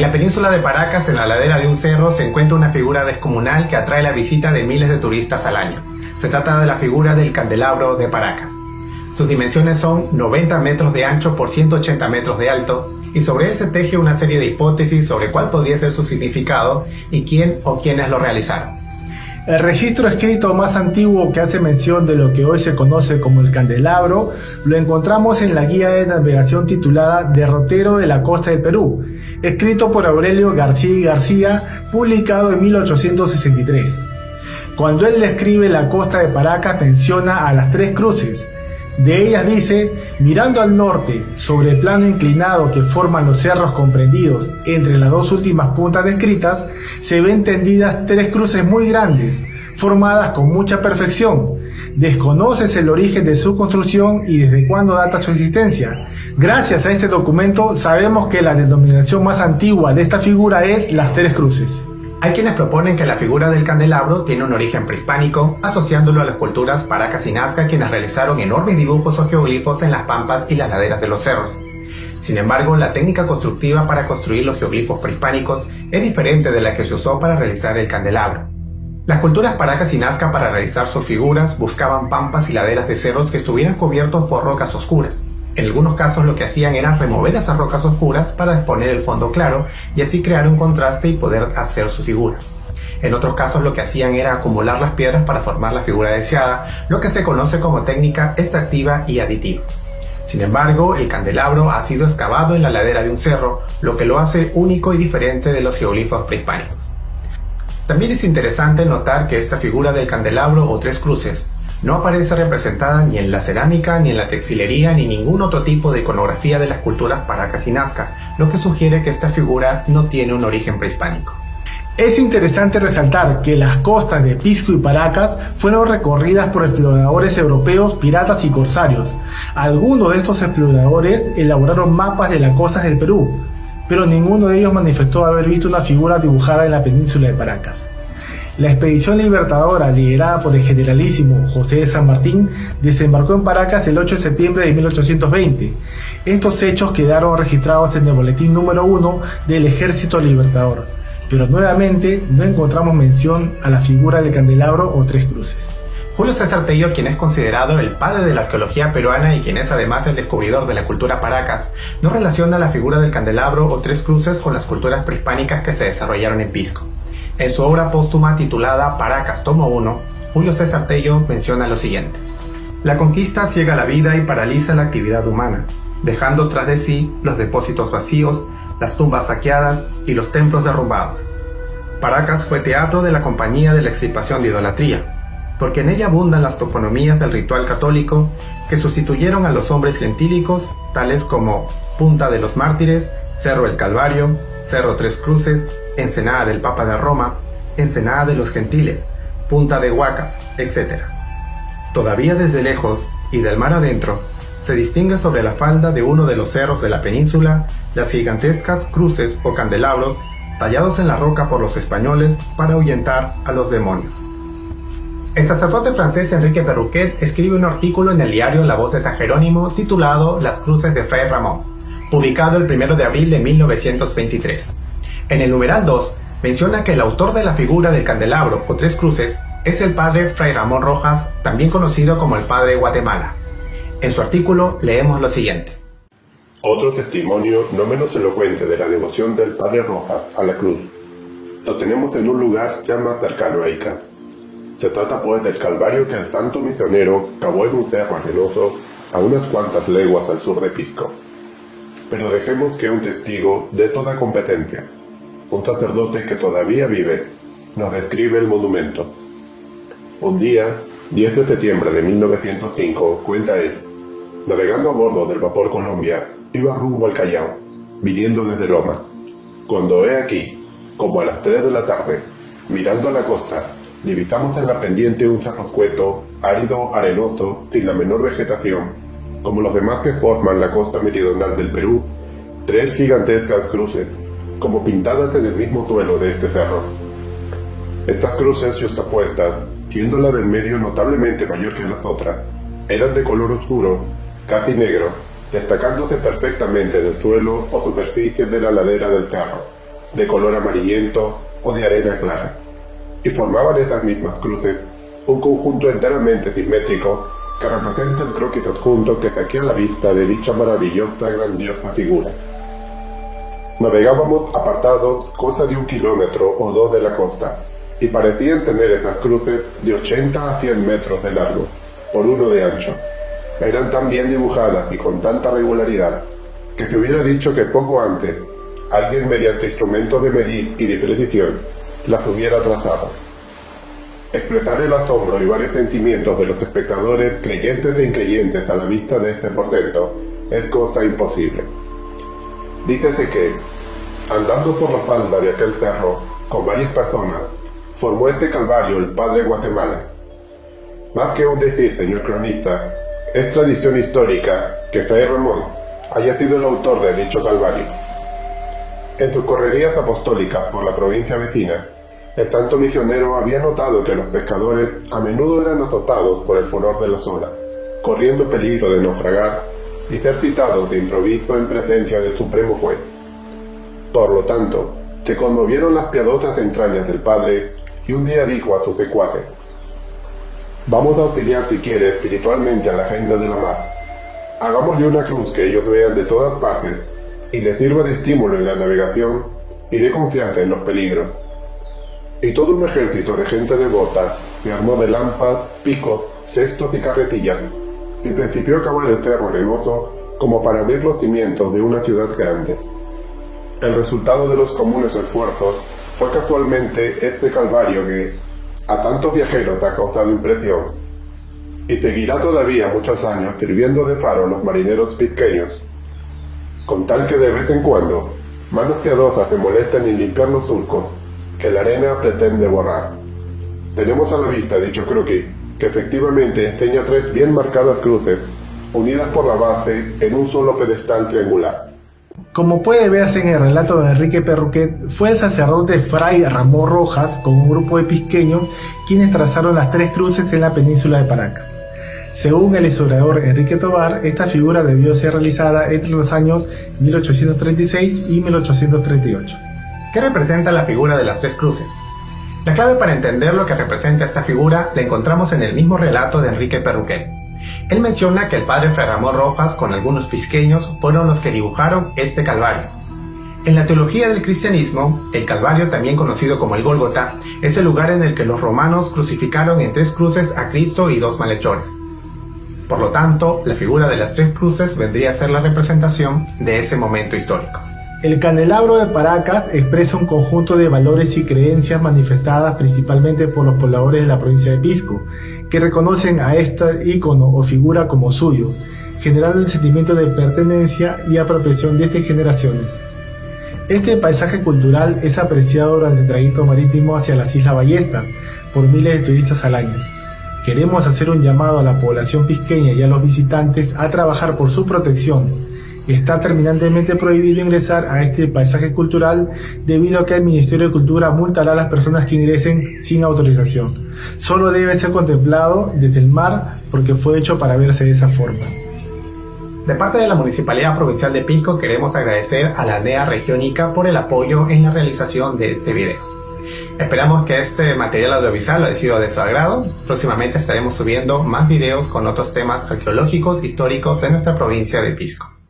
En la península de Paracas, en la ladera de un cerro, se encuentra una figura descomunal que atrae la visita de miles de turistas al año. Se trata de la figura del candelabro de Paracas. Sus dimensiones son 90 metros de ancho por 180 metros de alto, y sobre él se teje una serie de hipótesis sobre cuál podría ser su significado y quién o quiénes lo realizaron. El registro escrito más antiguo que hace mención de lo que hoy se conoce como el candelabro lo encontramos en la guía de navegación titulada Derrotero de la Costa del Perú, escrito por Aurelio García y García, publicado en 1863. Cuando él describe la costa de Paracas menciona a las tres cruces. De ellas dice: mirando al norte, sobre el plano inclinado que forman los cerros comprendidos entre las dos últimas puntas descritas, se ven tendidas tres cruces muy grandes, formadas con mucha perfección. Desconoces el origen de su construcción y desde cuándo data su existencia. Gracias a este documento sabemos que la denominación más antigua de esta figura es las tres cruces. Hay quienes proponen que la figura del candelabro tiene un origen prehispánico, asociándolo a las culturas Paracas y Nazca, quienes realizaron enormes dibujos o geoglifos en las pampas y las laderas de los cerros. Sin embargo, la técnica constructiva para construir los geoglifos prehispánicos es diferente de la que se usó para realizar el candelabro. Las culturas Paracas y Nazca, para realizar sus figuras, buscaban pampas y laderas de cerros que estuvieran cubiertos por rocas oscuras. En algunos casos lo que hacían era remover esas rocas oscuras para exponer el fondo claro y así crear un contraste y poder hacer su figura. En otros casos lo que hacían era acumular las piedras para formar la figura deseada, lo que se conoce como técnica extractiva y aditiva. Sin embargo, el candelabro ha sido excavado en la ladera de un cerro, lo que lo hace único y diferente de los geoglifos prehispánicos. También es interesante notar que esta figura del candelabro o tres cruces no aparece representada ni en la cerámica, ni en la textilería, ni ningún otro tipo de iconografía de las culturas Paracas y Nazca, lo que sugiere que esta figura no tiene un origen prehispánico. Es interesante resaltar que las costas de Pisco y Paracas fueron recorridas por exploradores europeos, piratas y corsarios. Algunos de estos exploradores elaboraron mapas de las costas del Perú, pero ninguno de ellos manifestó haber visto una figura dibujada en la península de Paracas. La expedición libertadora, liderada por el generalísimo José de San Martín, desembarcó en Paracas el 8 de septiembre de 1820. Estos hechos quedaron registrados en el boletín número 1 del Ejército Libertador, pero nuevamente no encontramos mención a la figura del candelabro o tres cruces. Julio César Tello, quien es considerado el padre de la arqueología peruana y quien es además el descubridor de la cultura Paracas, no relaciona la figura del candelabro o tres cruces con las culturas prehispánicas que se desarrollaron en Pisco. En su obra póstuma titulada Paracas Tomo 1, Julio César Tello menciona lo siguiente: la conquista ciega la vida y paraliza la actividad humana, dejando tras de sí los depósitos vacíos, las tumbas saqueadas y los templos derrumbados. Paracas fue teatro de la compañía de la extirpación de idolatría, porque en ella abundan las toponomías del ritual católico que sustituyeron a los hombres gentílicos, tales como Punta de los Mártires, Cerro el Calvario, Cerro Tres Cruces, Ensenada del Papa de Roma, Ensenada de los Gentiles, Punta de Huacas, etc. Todavía desde lejos y del mar adentro, se distingue sobre la falda de uno de los cerros de la península las gigantescas cruces o candelabros tallados en la roca por los españoles para ahuyentar a los demonios. El sacerdote francés Enrique Perruquet escribe un artículo en el diario La Voz de San Jerónimo titulado Las cruces de Fray Ramón, publicado el 1 de abril de 1923. En el numeral 2 menciona que el autor de la figura del candelabro o tres cruces es el padre Fray Ramón Rojas, también conocido como el Padre Guatemala. En su artículo leemos lo siguiente: otro testimonio no menos elocuente de la devoción del Padre Rojas a la cruz lo tenemos en un lugar ya más cercano a Ica. Se trata pues del Calvario que el santo misionero cavó en un cerro arenoso a unas cuantas leguas al sur de Pisco. Pero dejemos que un testigo dé toda competencia, un sacerdote que todavía vive, nos describe el monumento. Un día, 10 de septiembre de 1905, cuenta él, navegando a bordo del vapor Colombia, iba rumbo al Callao, viniendo desde Loma, cuando he aquí, como a las 3 de la tarde, mirando a la costa, divisamos en la pendiente un cerro escueto, árido, arenoso, sin la menor vegetación, como los demás que forman la costa meridional del Perú, tres gigantescas cruces, como pintadas en el mismo suelo de este cerro. Estas cruces yuxtapuestas, siendo la del medio notablemente mayor que las otras, eran de color oscuro, casi negro, destacándose perfectamente del suelo o superficie de la ladera del cerro, de color amarillento o de arena clara, y formaban estas mismas cruces un conjunto enteramente simétrico que representa el croquis adjunto que saqué a la vista de dicha maravillosa, grandiosa figura. Navegábamos apartados cosa de 1 kilómetro o 2 de la costa, y parecían tener esas cruces de 80 a 100 metros de largo, por 1 de ancho. Eran tan bien dibujadas y con tanta regularidad, que se hubiera dicho que poco antes, alguien mediante instrumentos de medir y de precisión, las hubiera trazado. Expresar el asombro y varios sentimientos de los espectadores, creyentes e increyentes, a la vista de este portento, es cosa imposible. Dícese que, andando por la falda de aquel cerro, con varias personas, formó este calvario el padre Guatemala. Más que un decir, señor cronista, es tradición histórica que Fray Ramón haya sido el autor de dicho calvario. En sus correrías apostólicas por la provincia vecina, el santo misionero había notado que los pescadores a menudo eran azotados por el furor de las olas, corriendo peligro de naufragar y ser citados de improviso en presencia del Supremo Juez. Por lo tanto, se conmovieron las piadosas entrañas del padre y un día dijo a sus secuaces: «Vamos a auxiliar si quiere espiritualmente a la gente de la mar. Hagámosle una cruz que ellos vean de todas partes y les sirva de estímulo en la navegación y de confianza en los peligros». Y todo un ejército de gente devota se armó de lámparas, picos, cestos y carretillas, y principió a cavar el cerro arenoso como para abrir los cimientos de una ciudad grande. El resultado de los comunes esfuerzos fue casualmente este calvario que a tantos viajeros ha causado impresión, y seguirá todavía muchos años sirviendo de faro a los marineros vizcaínos, con tal que de vez en cuando manos piadosas se molesten en limpiar los surcos que la arena pretende borrar. Tenemos a la vista dicho croquis, que efectivamente enseña 3 bien marcadas cruces, unidas por la base en un solo pedestal triangular. Como puede verse en el relato de Enrique Perruquet, fue el sacerdote Fray Ramón Rojas con un grupo de pisqueños quienes trazaron las 3 cruces en la península de Paracas. Según el historiador Enrique Tovar, esta figura debió ser realizada entre los años 1836 y 1838. ¿Qué representa la figura de las 3 cruces? La clave para entender lo que representa esta figura la encontramos en el mismo relato de Enrique Perruquet. Él menciona que el padre Fray Ramón Rojas con algunos pisqueños fueron los que dibujaron este calvario. En la teología del cristianismo, el calvario, también conocido como el Gólgota, es el lugar en el que los romanos crucificaron en 3 cruces a Cristo y 2 malhechores. Por lo tanto, la figura de las 3 cruces vendría a ser la representación de ese momento histórico. El candelabro de Paracas expresa un conjunto de valores y creencias manifestadas principalmente por los pobladores de la provincia de Pisco, que reconocen a este ícono o figura como suyo, generando el sentimiento de pertenencia y apropiación desde generaciones. Este paisaje cultural es apreciado durante el trayecto marítimo hacia las Islas Ballestas por miles de turistas al año. Queremos hacer un llamado a la población pisqueña y a los visitantes a trabajar por su protección. Está terminantemente prohibido ingresar a este paisaje cultural debido a que el Ministerio de Cultura multará a las personas que ingresen sin autorización. Solo debe ser contemplado desde el mar porque fue hecho para verse de esa forma. De parte de la Municipalidad Provincial de Pisco queremos agradecer a la NEA Región Ica por el apoyo en la realización de este video. Esperamos que este material audiovisual haya sido de su agrado. Próximamente estaremos subiendo más videos con otros temas arqueológicos históricos de nuestra provincia de Pisco.